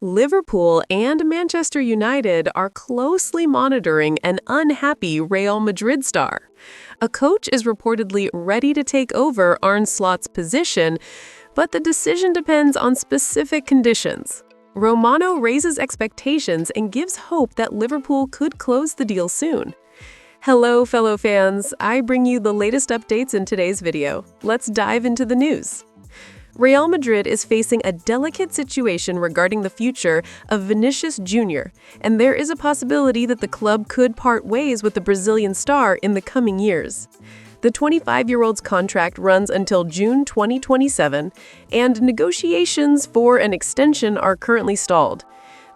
Liverpool and Manchester United are closely monitoring an unhappy Real Madrid star. A coach is reportedly ready to take over Arne Slot's position, but the decision depends on specific conditions. Romano raises expectations and gives hope that Liverpool could close the deal soon. Hello, fellow fans. I bring you the latest updates in today's video. Let's dive into the news. Real Madrid is facing a delicate situation regarding the future of Vinicius Jr., and there is a possibility that the club could part ways with the Brazilian star in the coming years. The 25-year-old's contract runs until June 2027, and negotiations for an extension are currently stalled.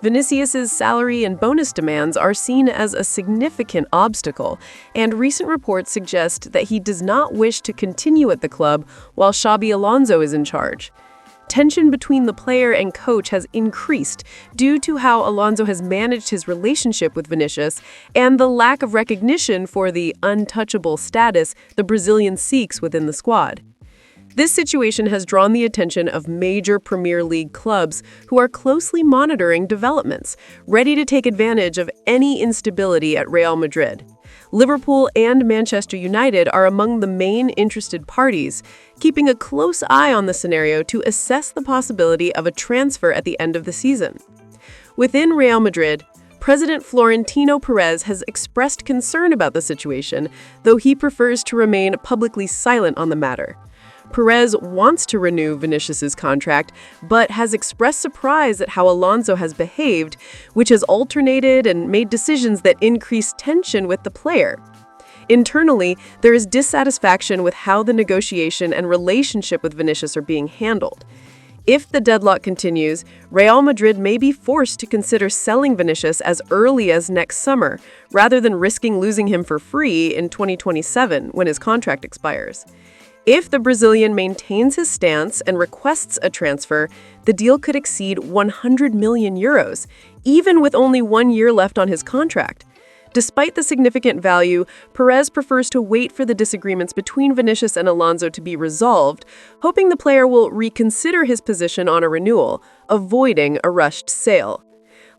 Vinicius's salary and bonus demands are seen as a significant obstacle, and recent reports suggest that he does not wish to continue at the club while Xabi Alonso is in charge. Tension between the player and coach has increased due to how Alonso has managed his relationship with Vinicius and the lack of recognition for the untouchable status the Brazilian seeks within the squad. This situation has drawn the attention of major Premier League clubs who are closely monitoring developments, ready to take advantage of any instability at Real Madrid. Liverpool and Manchester United are among the main interested parties, keeping a close eye on the scenario to assess the possibility of a transfer at the end of the season. Within Real Madrid, President Florentino Perez has expressed concern about the situation, though he prefers to remain publicly silent on the matter. Perez wants to renew Vinicius's contract, but has expressed surprise at how Alonso has behaved, which has alternated and made decisions that increase tension with the player. Internally, there is dissatisfaction with how the negotiation and relationship with Vinicius are being handled. If the deadlock continues, Real Madrid may be forced to consider selling Vinicius as early as next summer, rather than risking losing him for free in 2027 when his contract expires. If the Brazilian maintains his stance and requests a transfer, the deal could exceed 100 million euros, even with only 1 year left on his contract. Despite the significant value, Perez prefers to wait for the disagreements between Vinicius and Alonso to be resolved, hoping the player will reconsider his position on a renewal, avoiding a rushed sale.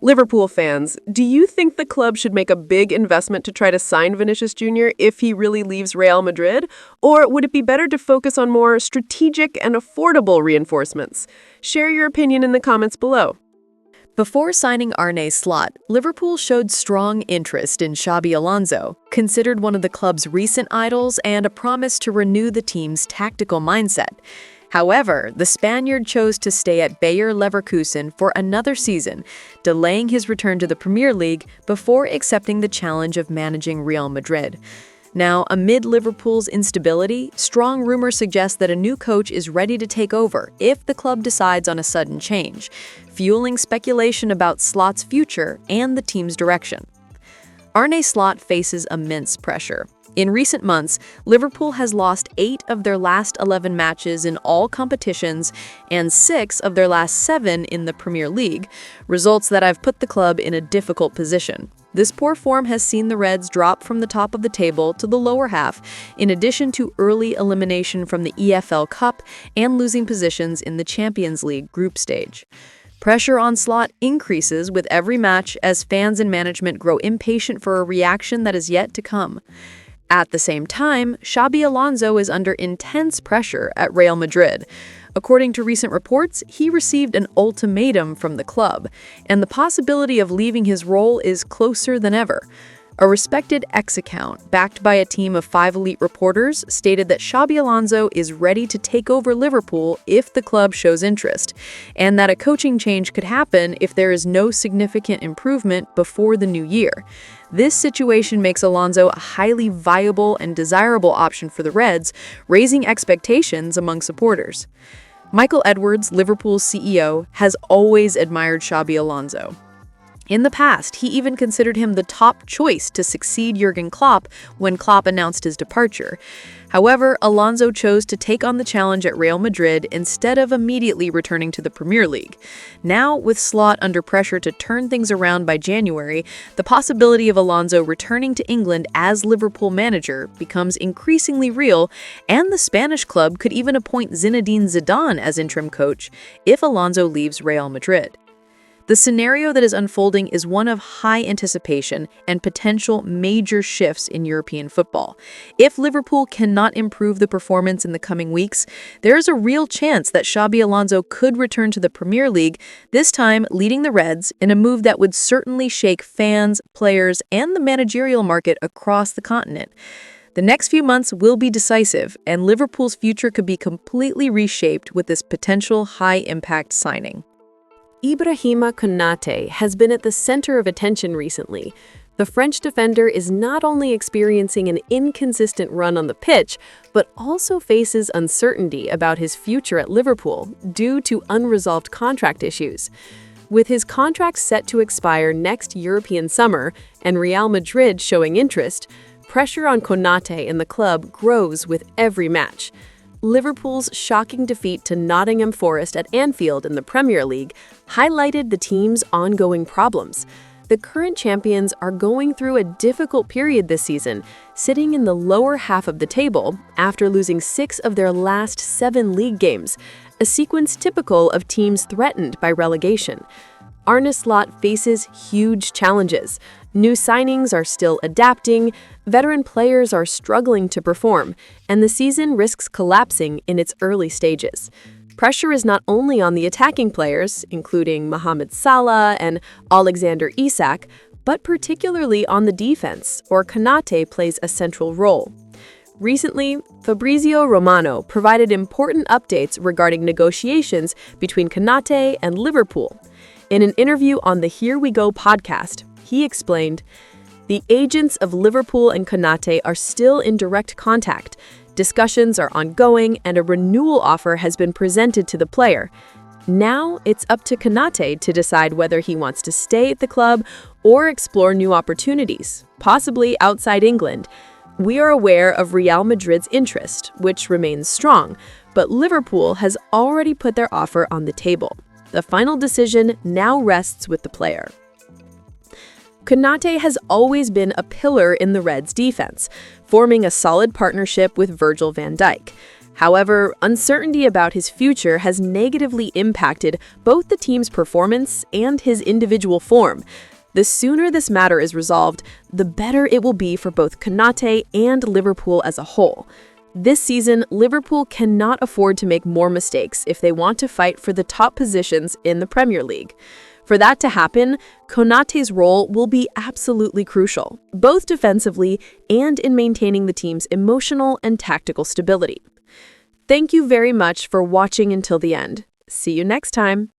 Liverpool fans, do you think the club should make a big investment to try to sign Vinicius Jr. if he really leaves Real Madrid? Or would it be better to focus on more strategic and affordable reinforcements? Share your opinion in the comments below. Before signing Arne Slot, Liverpool showed strong interest in Xabi Alonso, considered one of the club's recent idols and a promise to renew the team's tactical mindset. However, the Spaniard chose to stay at Bayer Leverkusen for another season, delaying his return to the Premier League before accepting the challenge of managing Real Madrid. Now, amid Liverpool's instability, strong rumors suggest that a new coach is ready to take over if the club decides on a sudden change, fueling speculation about Slot's future and the team's direction. Arne Slot faces immense pressure. In recent months, Liverpool has lost 8 of their last 11 matches in all competitions and 6 of their last 7 in the Premier League, results that have put the club in a difficult position. This poor form has seen the Reds drop from the top of the table to the lower half, in addition to early elimination from the EFL Cup and losing positions in the Champions League group stage. Pressure on Slot increases with every match as fans and management grow impatient for a reaction that is yet to come. At the same time, Xabi Alonso is under intense pressure at Real Madrid. According to recent reports, he received an ultimatum from the club, and the possibility of leaving his role is closer than ever. A respected X account, backed by a team of 5 elite reporters, stated that Xabi Alonso is ready to take over Liverpool if the club shows interest, and that a coaching change could happen if there is no significant improvement before the new year. This situation makes Alonso a highly viable and desirable option for the Reds, raising expectations among supporters. Michael Edwards, Liverpool's CEO, has always admired Xabi Alonso. In the past, he even considered him the top choice to succeed Jurgen Klopp when Klopp announced his departure. However, Alonso chose to take on the challenge at Real Madrid instead of immediately returning to the Premier League. Now, with Slot under pressure to turn things around by January, the possibility of Alonso returning to England as Liverpool manager becomes increasingly real, and the Spanish club could even appoint Zinedine Zidane as interim coach if Alonso leaves Real Madrid. The scenario that is unfolding is one of high anticipation and potential major shifts in European football. If Liverpool cannot improve the performance in the coming weeks, there is a real chance that Xabi Alonso could return to the Premier League, this time leading the Reds in a move that would certainly shake fans, players, and the managerial market across the continent. The next few months will be decisive, and Liverpool's future could be completely reshaped with this potential high-impact signing. Ibrahima Konaté has been at the center of attention recently. The French defender is not only experiencing an inconsistent run on the pitch, but also faces uncertainty about his future at Liverpool due to unresolved contract issues. With his contract set to expire next European summer and Real Madrid showing interest, pressure on Konate in the club grows with every match. Liverpool's shocking defeat to Nottingham Forest at Anfield in the Premier League highlighted the team's ongoing problems. The current champions are going through a difficult period this season, sitting in the lower half of the table after losing 6 of their last 7 league games, a sequence typical of teams threatened by relegation. Arne Slot faces huge challenges. New signings are still adapting, veteran players are struggling to perform, and the season risks collapsing in its early stages. Pressure is not only on the attacking players, including Mohamed Salah and Alexander Isak, but particularly on the defense, where Konate plays a central role. Recently, Fabrizio Romano provided important updates regarding negotiations between Konate and Liverpool. In an interview on the Here We Go podcast, he explained, "The agents of Liverpool and Konate are still in direct contact. Discussions are ongoing and a renewal offer has been presented to the player. Now it's up to Konate to decide whether he wants to stay at the club or explore new opportunities, possibly outside England. We are aware of Real Madrid's interest, which remains strong, but Liverpool has already put their offer on the table. The final decision now rests with the player." Konate has always been a pillar in the Reds' defense, forming a solid partnership with Virgil van Dijk. However, uncertainty about his future has negatively impacted both the team's performance and his individual form. The sooner this matter is resolved, the better it will be for both Konate and Liverpool as a whole. This season, Liverpool cannot afford to make more mistakes if they want to fight for the top positions in the Premier League. For that to happen, Konate's role will be absolutely crucial, both defensively and in maintaining the team's emotional and tactical stability. Thank you very much for watching until the end. See you next time.